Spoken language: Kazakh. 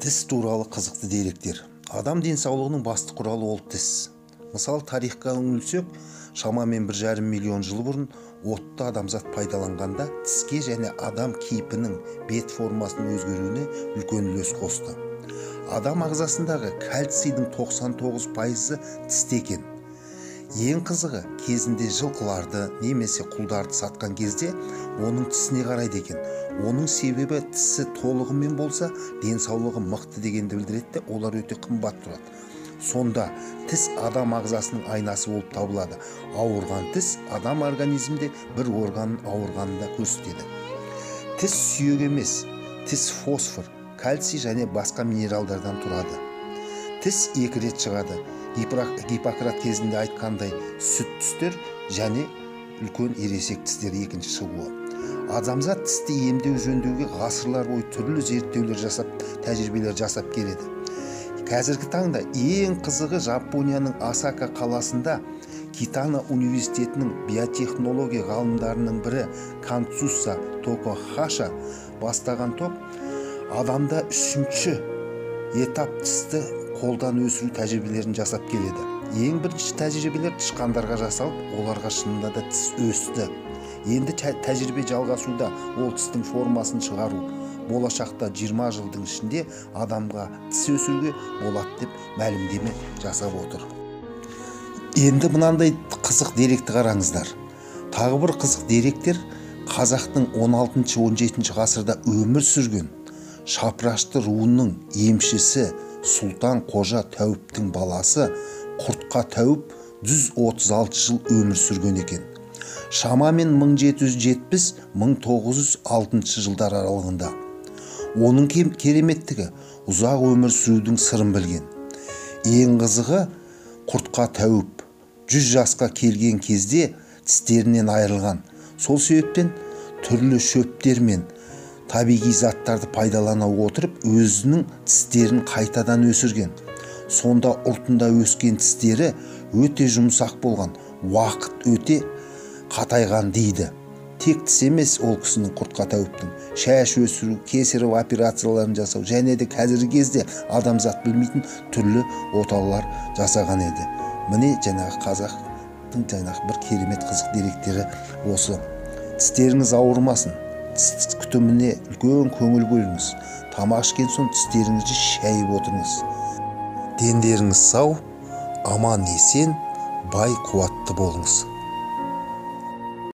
Тіс туралы қызықты деректер. Адам денсаулығының басты құралы ол тіс. Мысалы, тарихқа үңілсек, шамамен 1,5 миллион жыл бұрын отты адамзат пайдаланғанда тіске және адам кейпінің бет формасының өзгеруіне үлкен үлес қосты. Адам ағзасындағы кальцийдің 99% тісте екен. Ең қызығы, кезінде жылқыларды немесе құлдарды сатқан кезде оның тісіне қарайды екен. Оның себебі тісі толығымен болса, денсаулығы мықты дегенді білдіреді, олар өте қымбат тұрады. Сонда тіс адам ағзасының айнасы болып табылады. Ауырған тіс адам организмде бір органның ауырғанында көрсетеді. Тіс сүйек емес, тіс фосфор, кальций және басқа минералдардан тұрады. Тіс 2 рет шығады. Гиппократ кезінде айтқандай сүт тістер және үлкен ересек тістер екінші шығуы. Адамзат тісті емдеу жөндеуге ғасырлар бойы түрлі зерттеулер жасап, тәжірибелер жасап келеді. Қазіргі таңда ең қызығы Жапонияның Осака қаласында Китана университетінің биотехнология ғалымдарының бірі Кансуса Токохаша бастаған топ адамда 3-ші этап тісті қолдан өсіру тәжірибелерін жасап келеді. Ең бірінші тәжірибелер тышқандарға жасалып, оларға шынында да тіс өсті. Енді тәжірибе жалғасуда, ол тістің формасын шығару. Болашақта 20 жылдың ішінде адамға тіс өсіруге болады деп мәлімдеме жасап отыр. Енді мынандай қызық деректі қараңыздар. Тағы бір қызық деректер қазақтың 16-17 ғасырда өмір сүрген Шапырашты руының емшісі Сұлтан Қожа Тәуіптің баласы Құртқа Тәуіп 136 жыл өмір сүрген екен. Шамамен 1770-1906 жылдар аралығында. Оның кереметтігі ұзақ өмір сүрудің сырын білген. Ең қызығы, Құртқа Тәуіп 100 жасқа келген кезде тістерінен айырылған. Сол себептен түрлі шөптер мен табиғи заттарды пайдалана отырып, өзінің тістерін қайтадан өсірген. Сонда ұртында өскен тістері өте жұмсақ болған, уақыт өте қатайған дейді. Тек тіс емес, ол кісінің Құртқа Тәуіптің шаш өсіру, кесарев операцияларын жасау және де қазіргі кезде адамзат білмейтін түрлі оталар жасаған еді. Міне жаңағы қазақтың бір керемет қызық деректері осы. Тістеріңіз ауырмасын. Тіс күтіміне үлкен көңіл бөліңіз. Тамақ ішкен соң тістеріңізді шайып отырыңыз. Дендеріңіз сау, аман есен, бай қуатты болыңыз.